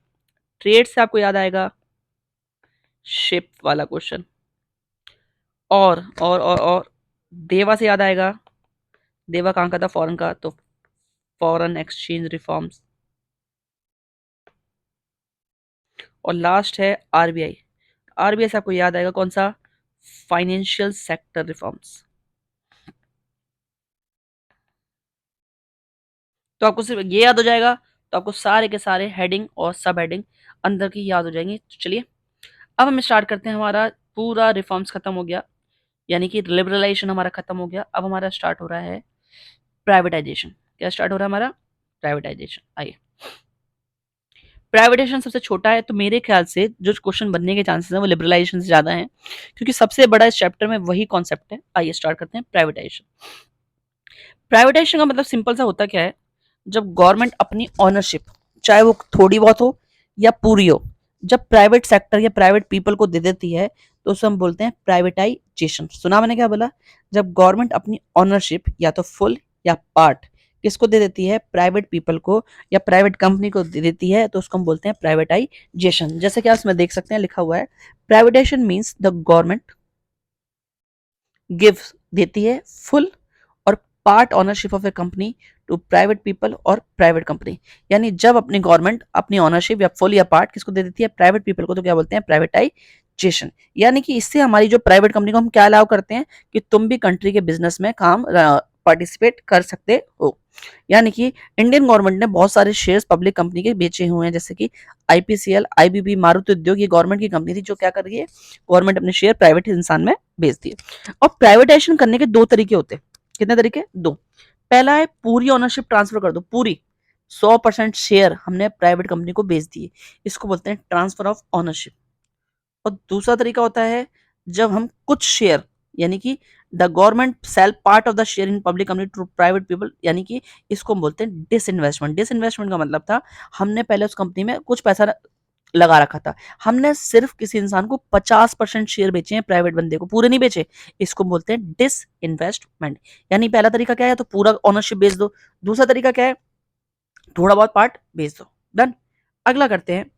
Speaker 1: ट्रेड से आपको याद आएगा शिप वाला क्वेश्चन, और देवा से याद आएगा, देवा कहाँ का था, फॉरेन का, तो फॉरेन एक्सचेंज रिफॉर्म्स। और लास्ट है आरबीआई, आरबीआई से आपको याद आएगा कौन सा, फाइनेंशियल सेक्टर रिफॉर्म्स। तो आपको सिर्फ ये याद हो जाएगा, तो आपको सारे के सारे हेडिंग और सब हेडिंग अंदर की याद हो जाएंगी। तो चलिए अब हम स्टार्ट करते हैं, हमारा पूरा रिफॉर्म्स खत्म हो गया, यानी कि लिबरलाइजेशन हमारा खत्म हो गया। अब हमारा स्टार्ट हो रहा है प्राइवेटाइजेशन। क्या स्टार्ट हो रहा है हमारा, प्राइवेटाइजेशन। आइए, प्राइवेटाइजेशन सबसे छोटा है, तो मेरे ख्याल से जो क्वेश्चन बनने के चांसेस हैं वो लिबरलाइजेशन से ज्यादा हैं, क्योंकि सबसे बड़ा इस चैप्टर में वही कॉन्सेप्ट है। आइए स्टार्ट करते हैं प्राइवेटाइजेशन। प्राइवेटाइजेशन का मतलब सिंपल सा होता क्या है, जब गवर्नमेंट अपनी ऑनरशिप, चाहे वो थोड़ी बहुत हो या पूरी हो, जब प्राइवेट सेक्टर या प्राइवेट पीपल को दे देती है तो उसे हम बोलते हैं प्राइवेटाइजेशन। सुना मैंने क्या बोला, जब गवर्नमेंट अपनी ऑनरशिप या तो फुल या पार्ट किसको दे देती है, प्राइवेट पीपल को या प्राइवेट कंपनी को दे देती है, तो उसको हम बोलते हैं प्राइवेटाइजेशन। जैसे कि आप इसमें देख सकते हैं लिखा हुआ है, privatization means the government gives, देती है फुल और part ownership of a company to private people और प्राइवेट कंपनी। यानी जब अपनी गवर्नमेंट अपनी ओनरशिप या फुल या पार्ट किसको दे देती है, प्राइवेट पीपल को, तो क्या बोलते हैं, प्राइवेटाइजेशन। यानी कि इससे हमारी जो प्राइवेट कंपनी को हम क्या अलाउ करते हैं कि तुम भी कंट्री के बिजनेस में काम पार्टिसिपेट कर सकते हो। यानी कि इंडियन गवर्नमेंट ने बहुत सारे शेयर्स पब्लिक कंपनी के बेचे हुए हैं, जैसे कि आईपीसीएल, आईबीबी, मारुति उद्योग, ये गवर्नमेंट की कंपनी थी जो क्या कर रही है, गवर्नमेंट अपने शेयर प्राइवेट इंसान में बेच दिए। और प्राइवेटाइजेशन करने के दो तरीके होते हैं। कितने तरीके, दो। पहला है पूरी ओनरशिप ट्रांसफर कर दो, पूरी 100% शेयर हमने प्राइवेट कंपनी को बेच दिए, इसको बोलते हैं ट्रांसफर ऑफ ओनरशिप। और दूसरा तरीका होता है जब हम कुछ शेयर, यानी कि the government sell part of the share in public company to private people, यानी कि इसको हम बोलते हैं डिसइन्वेस्टमेंट। डिसइन्वेस्टमेंट का मतलब था हमने पहले उस कंपनी में कुछ पैसा लगा रखा था, हमने सिर्फ किसी इंसान को 50% शेयर बेचे हैं, प्राइवेट बंदे को पूरे नहीं बेचे, इसको बोलते हैं डिस इन्वेस्टमेंट। यानी पहला तरीका क्या है, तो पूरा ओनरशिप बेच दो। दूसरा तरीका क्या है, थोड़ा बहुत पार्ट बेच दो। डन। अगला करते हैं,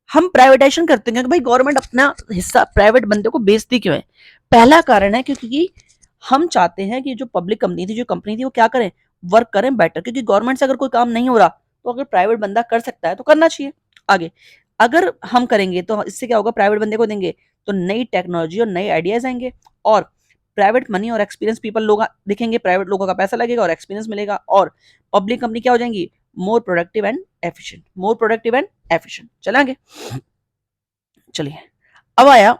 Speaker 1: हम प्राइवेटाइजेशन करते हैं कि भाई गवर्नमेंट अपना हिस्सा प्राइवेट बंदे को बेचती क्यों है। पहला कारण है क्योंकि हम चाहते हैं कि जो पब्लिक कंपनी थी, जो कंपनी थी, वो क्या करें, वर्क करें बेटर। क्योंकि गवर्नमेंट से अगर कोई काम नहीं हो रहा तो अगर प्राइवेट बंदा कर सकता है तो करना चाहिए। आगे अगर हम करेंगे तो इससे क्या होगा, प्राइवेट बंदे को देंगे तो नई टेक्नोलॉजी और नए आइडियाज आएंगे, और प्राइवेट मनी और एक्सपीरियंस पीपल लोग दिखेंगे, प्राइवेट लोगों का पैसा लगेगा और एक्सपीरियंस मिलेगा, और पब्लिक कंपनी क्या हो जाएंगी, more productive and efficient, more productive and efficient. चलेंगे, चलिए। अब आया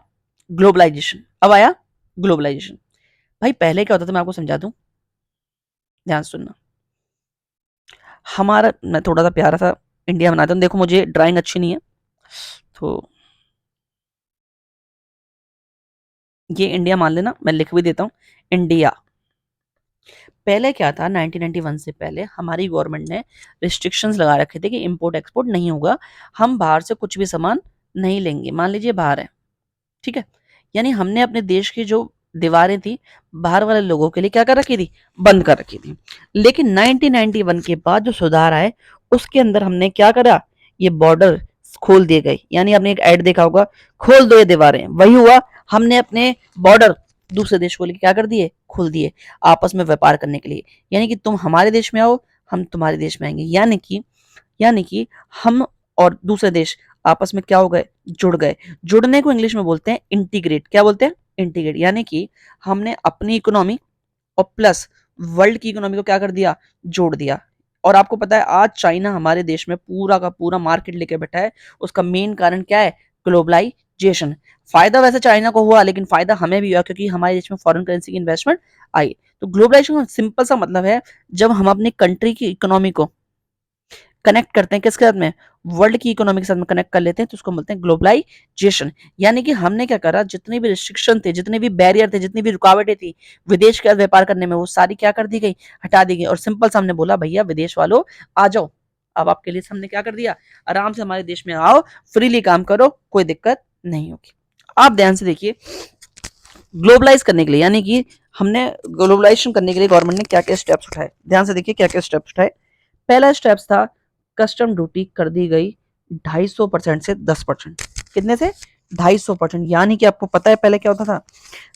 Speaker 1: ग्लोबलाइजेशन, अब आया ग्लोबलाइजेशन। भाई पहले क्या होता था, मैं आपको समझा दूं, ध्यान से सुनना। हमारा, मैं थोड़ा सा प्यारा सा इंडिया बनाता हूँ, देखो मुझे ड्राइंग अच्छी नहीं है तो ये इंडिया मान लेना, मैं लिख भी देता हूँ इंडिया। पहले क्या था, 1991 से पहले हमारी गवर्नमेंट ने रिस्ट्रिक्शंस लगा रखे थे कि इंपोर्ट एक्सपोर्ट नहीं होगा, हम बाहर से कुछ भी सामान नहीं लेंगे। मान लीजिए बाहर है, ठीक है, यानी हमने अपने देश की जो दीवारें थी बाहर वाले लोगों के लिए क्या कर रखी थी, बंद कर रखी थी। लेकिन 1991 के बाद जो सुधार आए उसके अंदर हमने क्या करा, ये बॉर्डर खोल दिए गए। यानी आपने एक ऐड देखा होगा, खोल दो ये दीवारें, वही हुआ, हमने अपने बॉर्डर दूसरे देश को लेकर क्या कर दिए, खोल दिए, आपस में व्यापार करने के लिए। यानी कि तुम हमारे देश में आओ, हम तुम्हारे देश में आएंगे। यानी कि हम और दूसरे देश आपस में क्या हो गए, जुड़ गए। जुड़ने को इंग्लिश में बोलते हैं इंटीग्रेट। क्या बोलते हैं, इंटीग्रेट। यानी कि हमने अपनी इकोनॉमी और प्लस वर्ल्ड की इकोनॉमी को क्या कर दिया, जोड़ दिया। और आपको पता है आज चाइना हमारे देश में पूरा का पूरा मार्केट लेके बैठा है, उसका मेन कारण क्या है, ग्लोबलाइजेशन। फायदा वैसे चाइना को हुआ लेकिन फायदा हमें भी हुआ क्योंकि हमारे देश में फॉरेन करेंसी की इन्वेस्टमेंट आई। तो ग्लोबलाइजेशन का सिंपल सा मतलब है जब हम अपनी कंट्री की इकोनॉमी को कनेक्ट करते हैं किसके साथ में, वर्ल्ड की इकोनॉमी के साथ में कनेक्ट कर लेते हैं, तो उसको बोलते हैं ग्लोबलाइजेशन। यानी कि हमने क्या करा, जितने भी रिस्ट्रिक्शन थे, जितने भी बैरियर थे, जितनी भी रुकावटें थी विदेश के साथ व्यापार करने में, वो सारी क्या कर दी गई, हटा दी गई। और सिंपल सा हमने बोला भैया विदेश वालों आ जाओ, अब आपके लिए हमने क्या कर दिया, आराम से हमारे देश में आओ, फ्रीली काम करो, कोई दिक्कत नहीं होगी। आप ध्यान से देखिए, ग्लोबलाइज करने के लिए, यानी कि हमने ग्लोबलाइजेशन करने के लिए गवर्नमेंट ने क्या क्या स्टेप्स उठाए, ध्यान से देखिए क्या क्या स्टेप्स उठाए। पहला स्टेप्स था, कस्टम ड्यूटी कर दी गई 250% से 10%। कितने से, 250%। यानी कि आपको पता है पहले क्या होता था,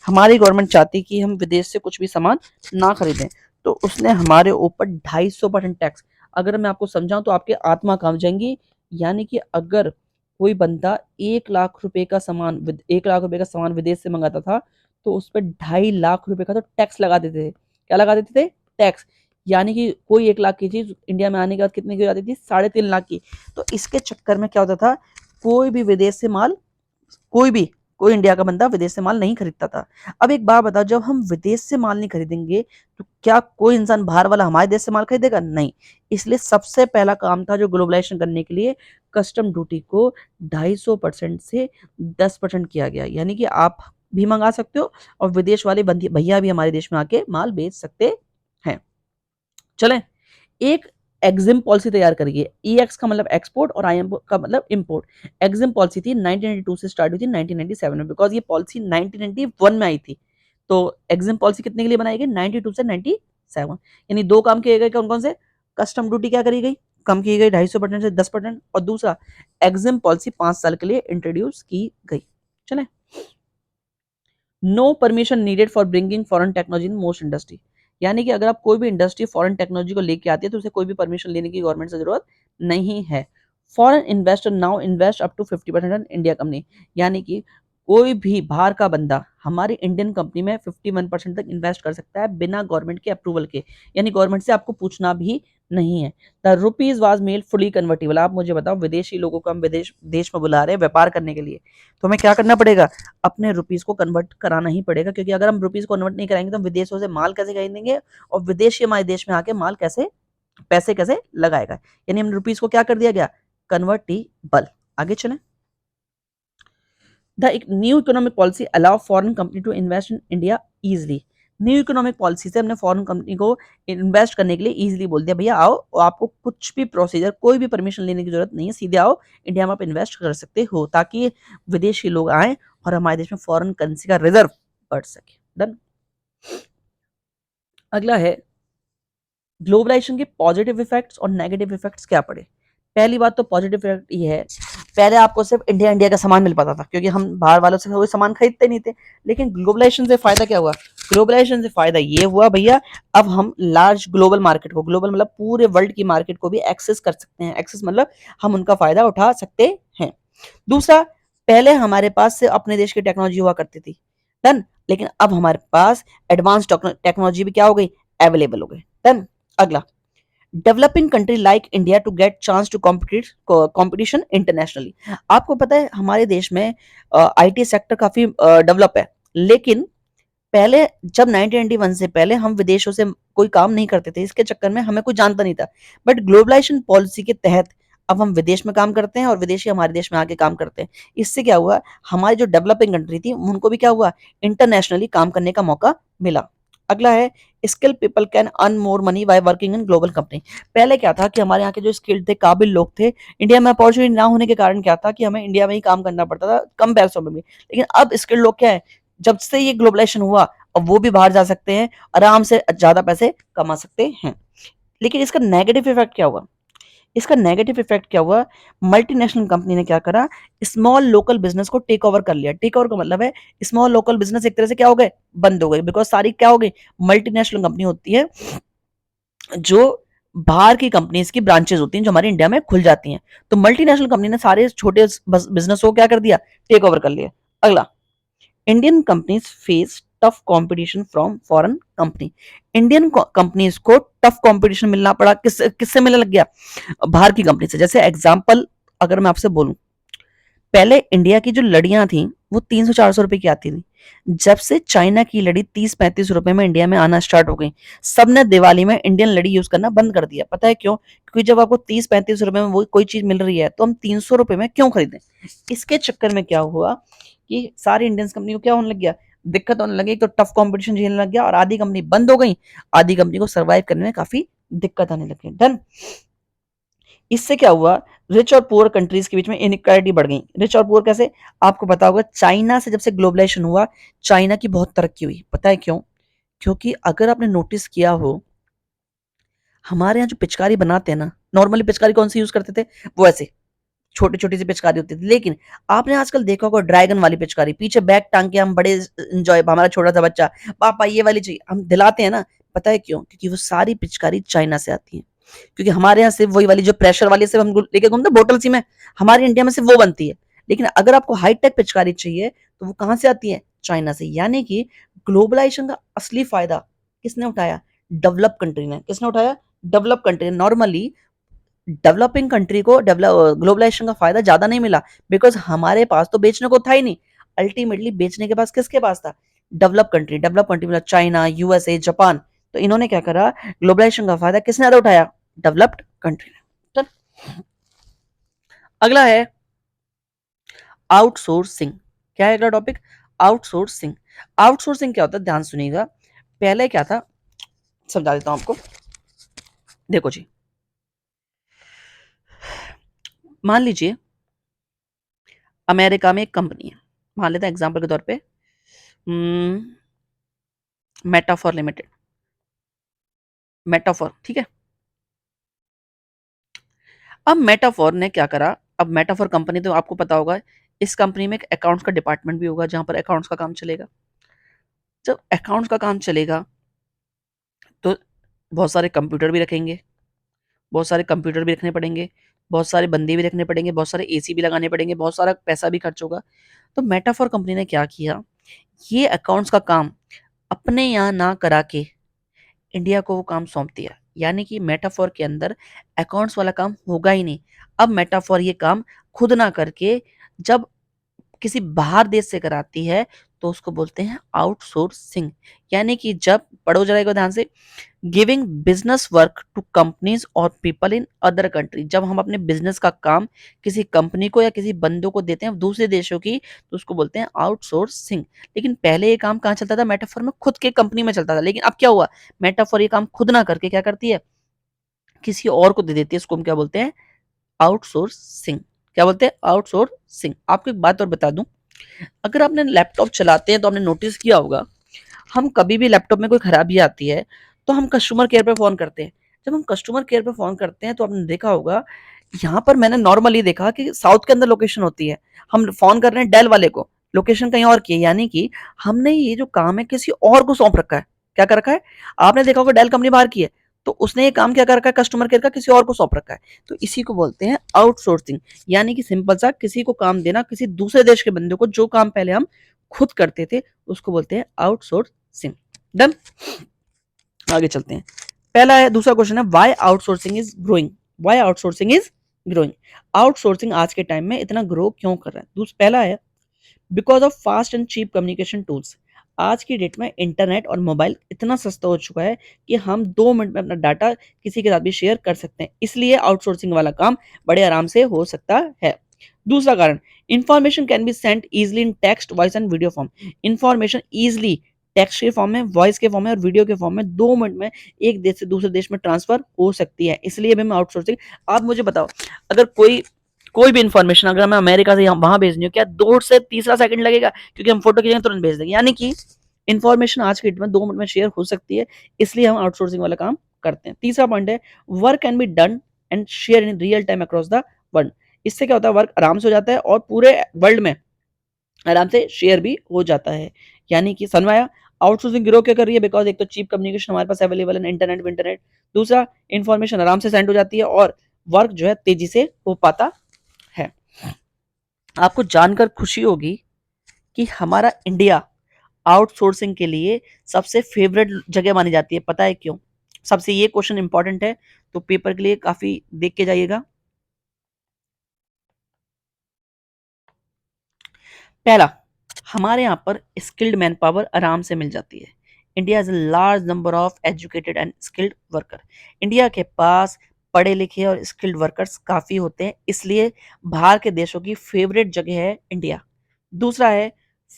Speaker 1: हमारी गवर्नमेंट चाहती कि हम विदेश से कुछ भी सामान ना खरीदें, तो उसने हमारे ऊपर 250% टैक्स। अगर मैं आपको समझाऊं तो आपके आत्मा कांप जाएंगी। यानी कि अगर कोई बंदा 1 लाख रुपए का सामान 1 लाख रुपए का सामान विदेश से मंगाता था तो उस पर 2.5 लाख रुपए का तो टैक्स लगा देते थे। क्या लगा देते थे, टैक्स। यानी कि कोई 1 लाख की चीज इंडिया में आने के बाद कितने की हो जाती थी, 3.5 लाख की। तो इसके चक्कर में क्या होता था, कोई भी विदेश से माल, कोई इंडिया का बंदा विदेश से माल नहीं खरीदता था। अब एक बात बताओ, जब हम विदेश से माल नहीं खरीदेंगे तो क्या कोई इंसान बाहर वाला हमारे देश से माल खरीदेगा, नहीं। इसलिए सबसे पहला काम था जो ग्लोबलाइजेशन करने के लिए, कस्टम ड्यूटी को 250% से 10% किया गया। यानी कि आप भी मंगा सकते हो और विदेश वाले भैया भी हमारे देश में आके माल बेच सकते हैं। चलें, एक एग्जिम पॉलिसी तैयार करिए। ईएक्स का मतलब एक्सपोर्ट और आईएम का मतलब इंपोर्ट। एग्जिम पॉलिसी थी 1992 से स्टार्ट हुई थी 1997 में, बिकॉज ये पॉलिसी 1991 में आई थी। तो एग्जिम पॉलिसी कितने के लिए बनाई गई, 92 से 97। यानी दो काम किए गए, कौन कौन से, कस्टम ड्यूटी क्या करी गई, कम की गई 250% से 10%, और दूसरा एग्जिम पॉलिसी 5 साल के लिए इंट्रोड्यूस की गई। चले, no permission needed for bringing foreign technology in most industry. यानी कि अगर आप कोई भी इंडस्ट्री फॉरेन टेक्नोलॉजी को लेके आती है तो उसे कोई भी परमिशन लेने की गवर्नमेंट से जरूरत नहीं है। Foreign investor now invest up to 50% in India company, यानी कि कोई भी बाहर का बंदा हमारी इंडियन कंपनी में 51% तक इन्वेस्ट कर सकता है बिना गवर्नमेंट के अप्रूवल के, यानी गवर्नमेंट से आपको पूछना भी नहीं है। The rupees was made fully convertible. आप मुझे बताओ, विदेशी लोगों को हम विदेश देश में बुला रहे हैं व्यापार करने के लिए, तो हमें क्या करना पड़ेगा, अपने रुपीज को कन्वर्ट कराना ही पड़ेगा, क्योंकि अगर हम रुपीज को कन्वर्ट नहीं कराएंगे तो हम विदेशों से माल कैसे खरीदेंगे और विदेशी हमारे देश में आके माल कैसे, पैसे कैसे लगाएगा। यानी हमने रुपीज को क्या कर दिया गया, कन्वर्टिबल। आगे चलें। The new economic policy allow foreign company to invest in India easily. New economic policy से हमने फॉरेन कंपनी को इन्वेस्ट करने के लिए इजीली बोल दिया, भैया आओ, और आपको कुछ भी प्रोसीजर, कोई भी परमिशन लेने की जरूरत नहीं है, सीधे आओ इंडिया में आप इन्वेस्ट कर सकते हो, ताकि विदेशी लोग आए और हमारे देश में फॉरेन करेंसी का रिजर्व बढ़ सके। डन। अगला है ग्लोबलाइजेशन के पॉजिटिव इफेक्ट्स और नेगेटिव इफेक्ट्स क्या पड़े। पहली बात तो पॉजिटिव इफेक्ट ये है, पहले आपको सिर्फ इंडिया इंडिया का सामान मिल पाता था क्योंकि हम बाहर वालों से कोई सामान खरीदते नहीं थे, लेकिन ग्लोबलाइजेशन से फायदा क्या हुआ, ग्लोबलाइजेशन से फायदा ये हुआ भैया, अब हम लार्ज ग्लोबल मार्केट को, ग्लोबल मतलब पूरे वर्ल्ड की मार्केट को भी एक्सेस कर सकते हैं, एक्सेस मतलब हम उनका फायदा उठा सकते हैं। दूसरा, पहले हमारे पास से अपने देश की टेक्नोलॉजी हुआ करती थी, डन, लेकिन अब हमारे पास एडवांस टेक्नोलॉजी भी क्या हो गई, अवेलेबल हो गई। डन। अगला, developing country like India to get chance to competition internationally. आपको पता है हमारे देश में आईटी सेक्टर काफी डेवलप है, लेकिन पहले जब 1991 से पहले हम विदेशों से कोई काम नहीं करते थे, इसके चक्कर में हमें कोई जानता नहीं था, बट ग्लोबलाइजेशन पॉलिसी के तहत अब हम विदेश में काम करते हैं और विदेशी हमारे देश में आके काम करते हैं। इससे क्या हुआ, हमारी जो डेवलपिंग कंट्री थी उनको भी क्या हुआ, इंटरनेशनली काम करने का मौका मिला। अगला है skill people can earn more money by working in global company. पहले क्या था कि हमारे यहाँ के जो स्किल्ड थे, काबिल लोग थे, इंडिया में अपॉर्चुनिटी ना होने के कारण क्या था कि हमें इंडिया में ही काम करना पड़ता था कम पैसों में भी, लेकिन अब स्किल्ड लोग क्या है, जब से ये ग्लोबलाइजेशन हुआ अब वो भी बाहर जा सकते हैं, आराम से ज्यादा पैसे कमा सकते हैं। लेकिन इसका नेगेटिव इफेक्ट क्या हुआ, इसका नेगेटिव इफेक्ट क्या हुआ, मल्टीनेशनल कंपनी ने क्या करा, स्मॉल लोकल बिजनेस को टेक ओवर कर लिया। टेक ओवर का मतलब है स्मॉल लोकल बिजनेस एक तरह से क्या हो गए, बंद हो गए, बिकॉज सारी क्या हो गई, मल्टीनेशनल कंपनी होती है जो बाहर की कंपनीज की ब्रांचेस होती हैं जो हमारे इंडिया में खुल जाती हैं, तो मल्टीनेशनल कंपनी ने सारे छोटे बिजनेस को क्या कर दिया, टेक ओवर कर लिया। अगला, Indian companies face tough competition from foreign company. Indian companies को टफ कंपटीशन मिलना पड़ा, किससे मिलने लग गया, बाहर की कंपनी से। जैसे एग्जांपल अगर मैं आपसे बोलूं, पहले इंडिया की जो लड़ियां थी वो 300-400 रुपए की आती थी, जब से चाइना की लड़ी 30-35 रुपए में इंडिया में आना स्टार्ट हो गई, सबने दिवाली में इंडियन लड़ी यूज करना बंद कर दिया। पता है क्यों, क्योंकि जब आपको 30-35 रुपए में वो कोई चीज मिल रही है तो हम 300 रुपए में क्यों खरीदें। इसके चक्कर में क्या हुआ कि सारी इंडियन कंपनी को क्या होने लग गया, दिक्कत होने लगी, तो टफ कंपटीशन झेलने लग गया और आधी कंपनी बंद हो गई, आधी कंपनी को सर्वाइव करने में काफी दिक्कत आने लगी। डन। इससे क्या हुआ, रिच और पुअर कंट्रीज के बीच में इनइक्वालिटी बढ़ गई। रिच और पुअर कैसे, आपको पता होगा चाइना से जब से ग्लोबलाइजेशन हुआ, चाइना की बहुत तरक्की हुई। पता है क्यों, क्योंकि अगर आपने नोटिस किया हो, हमारे यहाँ जो पिचकारी बनाते हैं ना, नॉर्मली पिचकारी कौन सी यूज करते थे, वो ऐसे छोटी छोटी सी पिचकारी होती थी, लेकिन आपने आजकल देखा होगा ड्रैगन वाली पिचकारी, पीछे बैग टांग के हम बड़े एंजॉय, हमारा छोटा सा बच्चा पापा ये वाली चाहिए हम दिलाते हैं ना। पता है क्यों, क्योंकि वो सारी पिचकारी चाइना से आती है, क्योंकि हमारे यहाँ सिर्फ वही वाली जो प्रेशर वाली सिर्फ हम लेके घूमते बोतल सी में, हमारे इंडिया में सिर्फ वो बनती है, लेकिन अगर आपको हाईटेक पिचकारी चाहिए तो वो कहाँ से आती है, चाइना से। यानी कि ग्लोबलाइजेशन का असली फायदा किसने उठाया, डेवलप कंट्री ने। किसने उठाया, डेवलप कंट्री ने। नॉर्मली डेवलपिंग कंट्री को ग्लोबलाइजेशन का फायदा ज्यादा नहीं मिला, बिकॉज हमारे पास तो बेचने को था ही नहीं, अल्टीमेटली बेचने के पास किसके पास था, डेवलप कंट्री मतलब चाइना, यूएसए, जापान। तो इन्होंने क्या करा, ग्लोबलाइजेशन का फायदा किसने ज्यादा उठाया, डेवलप्ड कंट्री ने। चल, अगला है आउटसोर्सिंग। क्या है अगला टॉपिक, आउटसोर्सिंग। आउटसोर्सिंग क्या होता है, ध्यान सुनिएगा। पहले क्या था, समझा देता हूं आपको। देखो जी, मान लीजिए अमेरिका में एक कंपनी है, मान लेते हैं एग्जांपल के तौर पे मेटाफॉर लिमिटेड, मेटाफॉर, ठीक है। अब मेटाफॉर ने क्या करा, अब मेटाफॉर कंपनी तो आपको पता होगा, इस कंपनी में एक अकाउंट्स का डिपार्टमेंट भी होगा जहां पर अकाउंट्स का काम चलेगा। जब अकाउंट्स का काम चलेगा बहुत सारे कंप्यूटर भी रखेंगे, बहुत सारे कंप्यूटर भी रखने पड़ेंगे, बहुत सारे बंदे भी रखने पड़ेंगे, बहुत सारे एसी भी लगाने पड़ेंगे, बहुत सारा पैसा भी खर्च होगा। तो मेटाफोर कंपनी ने क्या किया, ये अकाउंट्स का काम अपने यहाँ ना करा के इंडिया को वो काम सौंप दिया। यानी कि मेटाफोर के अंदर अकाउंट्स वाला काम होगा ही नहीं। अब मेटाफोर ये काम खुद ना करके जब किसी बाहर देश से कराती है तो उसको बोलते हैं आउटसोर्सिंग। यानी कि जब पढ़ो जरा एक बार ध्यान से, giving business work to companies और पीपल इन अदर कंट्री, जब हम अपने बिजनेस का काम किसी कंपनी को या किसी बंदों को देते हैं दूसरे देशों की, तो उसको बोलते हैं आउटसोर्सिंग। लेकिन पहले ये काम कहाँ चलता था, मेटाफोर में खुद के कंपनी में चलता था। लेकिन अब क्या हुआ, मेटाफोर ये काम खुद ना करके क्या करती है, किसी और को दे देती है। इसको हम क्या बोलते हैं, आउटसोर्सिंग। क्या बोलते हैं, आउटसोर्सिंग। आपको एक बात और बता दूं, अगर आपने लैपटॉप चलाते हैं तो आपने नोटिस किया होगा, हम कभी भी लैपटॉप में कोई खराबी आती है तो हम कस्टमर केयर पे फोन करते हैं। जब हम कस्टमर केयर पे फोन करते हैं तो आपने देखा होगा, यहाँ पर मैंने नॉर्मली देखा कि साउथ के अंदर लोकेशन होती है, हम फोन कर रहे हैं डेल वाले को, लोकेशन कहीं और की है। यानी कि हमने ये जो काम है किसी और को सौंप रखा है। क्या कर रखा है, आपने देखा होगा डेल कंपनी बाहर की है, तो उसने ये काम क्या कर रखा है, कस्टमर केयर का किसी और को सौंप रखा है। तो इसी को बोलते हैं आउटसोर्सिंग। यानी कि सिंपल सा किसी को काम देना, किसी दूसरे देश के बंदे को, जो काम पहले हम खुद करते थे उसको बोलते हैं आउटसोर्सिंग। डन। आगे चलते हैं। पहला है, दूसरा क्वेश्चन है, why outsourcing is growing. Why outsourcing is growing. Outsourcing आज के टाइम में इतना ग्रो क्यों कर रहा है। पहला है, because of fast and cheap communication tools. आज की डेट में इंटरनेट और मोबाइल इतना सस्ता हो चुका है कि हम 2 मिनट में अपना डाटा किसी के साथ भी शेयर कर सकते हैं, इसलिए आउटसोर्सिंग वाला काम बड़े आराम से हो सकता है। दूसरा कारण, information can be sent easily in text, voice and video form. Information easily text के फॉर्म में, वॉइस के फॉर्म में और वीडियो के फॉर्म में 2 मिनट में एक देश से दूसरे देश में ट्रांसफर हो सकती है, इसलिए भी मैं आउटसोर्सिंग। आप मुझे बताओ, अगर कोई कोई भी इंफॉर्मेशन अगर मैं अमेरिका से वहां भेजनी हो, क्या 2 से तीसरा सेकंड लगेगा, क्योंकि हम फोटो खींचेंगे तुरंत भेज देंगे। यानी कि इंफॉर्मेशन आज के डेट में 2 मिनट में शेयर हो सकती है, इसलिए हम आउटसोर्सिंग वाला काम करते हैं। तीसरा पॉइंट है, work can be done and share in real time across the world. इससे क्या होता है, वर्क आराम से हो जाता है और पूरे वर्ल्ड में आराम से शेयर भी हो जाता है। यानी कि समझाया, आउटसोर्सिंग ग्रो क्या कर रही है, बिकॉज एक तो चीप कम्युनिकेशन हमारे पास अवेलेबल है, इंटरनेट। दूसरा, इंफॉर्मेशन आराम से सेंड हो जाती है और वर्क जो है तेजी से हो पाता है। आपको जानकर खुशी होगी कि हमारा इंडिया आउटसोर्सिंग के लिए सबसे फेवरेट जगह मानी जाती है। पता है क्यों, सबसे ये क्वेश्चन इंपॉर्टेंट है, तो पेपर के लिए काफी देख के जाइएगा। पहला, हमारे यहाँ पर स्किल्ड मैन पावर आराम से मिल जाती है। India has a large number of educated and skilled worker. India के पास पढ़े लिखे और स्किल्ड वर्कर्स काफी होते हैं, इसलिए बाहर के देशों की फेवरेट जगह है इंडिया। दूसरा है,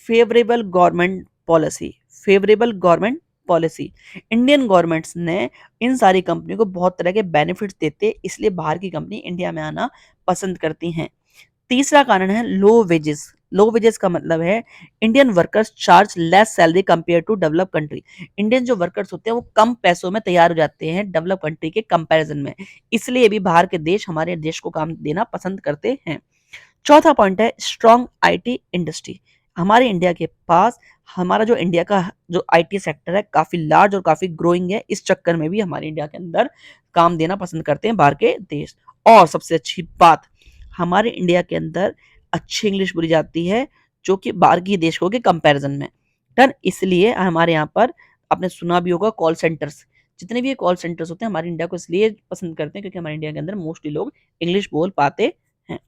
Speaker 1: favourable government policy. Favourable government policy, Indian governments ने इन सारी कंपनियों को बहुत तरह के बेनिफिट्स देते, इसलिए बाहर की कंपनी इंडिया में आना पसंद करती हैं। तीसरा कारण है, लो वेजेस। लो वेजेस का मतलब है, Indian workers charge less salary compare to develop country. Indian जो वर्कर्स होते हैं वो कम पैसों में तैयार हो जाते हैं डेवलप कंट्री के कंपैरिजन में, इसलिए भी बाहर के देश हमारे देश को काम देना पसंद करते हैं। चौथा पॉइंट है, स्ट्रॉन्ग आईटी इंडस्ट्री। हमारे इंडिया के पास, हमारा जो इंडिया का जो आईटी सेक्टर है काफी लार्ज और काफी ग्रोइंग है, इस चक्कर में भी हमारे इंडिया के अंदर काम देना पसंद करते हैं बाहर के देश। और सबसे अच्छी बात, हमारे इंडिया के अंदर अच्छी इंग्लिश बोली जाती है, जो कि बाहर की देशों के कंपैरिजन में। डन। इसलिए हमारे यहाँ पर आपने सुना भी होगा, कॉल सेंटर्स, जितने भी कॉल सेंटर्स होते हैं हमारे इंडिया को इसलिए पसंद करते हैं क्योंकि हमारे इंडिया के अंदर मोस्टली लोग इंग्लिश बोल पाते हैं।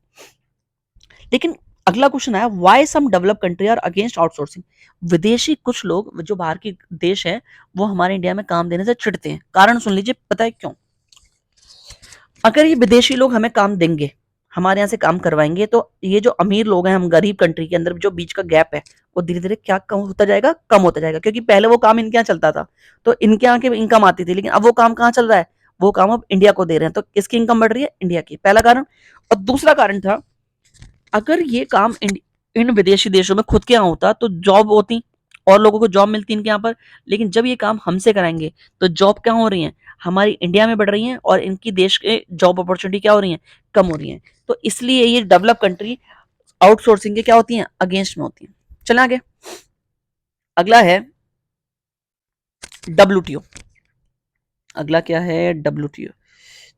Speaker 1: लेकिन अगला क्वेश्चन आया, why some develop country are against outsourcing. विदेशी कुछ लोग जो बाहर के देश हैं वो हमारे इंडिया में काम देने से चिढ़ते हैं। कारण सुन लीजिए, पता है क्यों। अगर ये विदेशी लोग हमें काम देंगे, हमारे यहाँ से काम करवाएंगे, तो ये जो अमीर लोग हैं, हम गरीब कंट्री के अंदर जो बीच का गैप है, वो धीरे धीरे क्या कम होता जाएगा, कम होता जाएगा। क्योंकि पहले वो काम इनके यहाँ चलता था तो इनके यहाँ की इनकम आती थी, लेकिन अब वो काम कहाँ चल रहा है, वो काम अब इंडिया को दे रहे हैं, तो किसकी इनकम बढ़ रही है, इंडिया की। पहला कारण। और दूसरा कारण था, अगर ये काम इन विदेशी देशों में खुद के यहाँ होता तो जॉब होती और लोगों को जॉब मिलती इनके यहाँ पर। लेकिन जब ये काम हमसे कराएंगे तो जॉब क्या हो रही है, हमारी इंडिया में बढ़ रही हैं और इनकी देश के जॉब अपॉर्चुनिटी क्या हो रही है, कम हो रही है। तो इसलिए ये डेवलप कंट्री आउटसोर्सिंग के क्या होती हैं, अगेंस्ट में होती हैं। चला आगे। अगला है डब्ल्यूटीओ। अगला क्या है, WTO।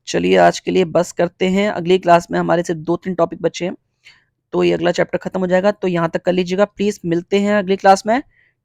Speaker 1: चलिए आज के लिए बस करते हैं, अगली क्लास में हमारे से 2-3 टॉपिक बचे हैं, तो ये अगला चैप्टर खत्म हो जाएगा, तो यहाँ तक कर लीजिएगा प्लीज। मिलते हैं अगली क्लास में।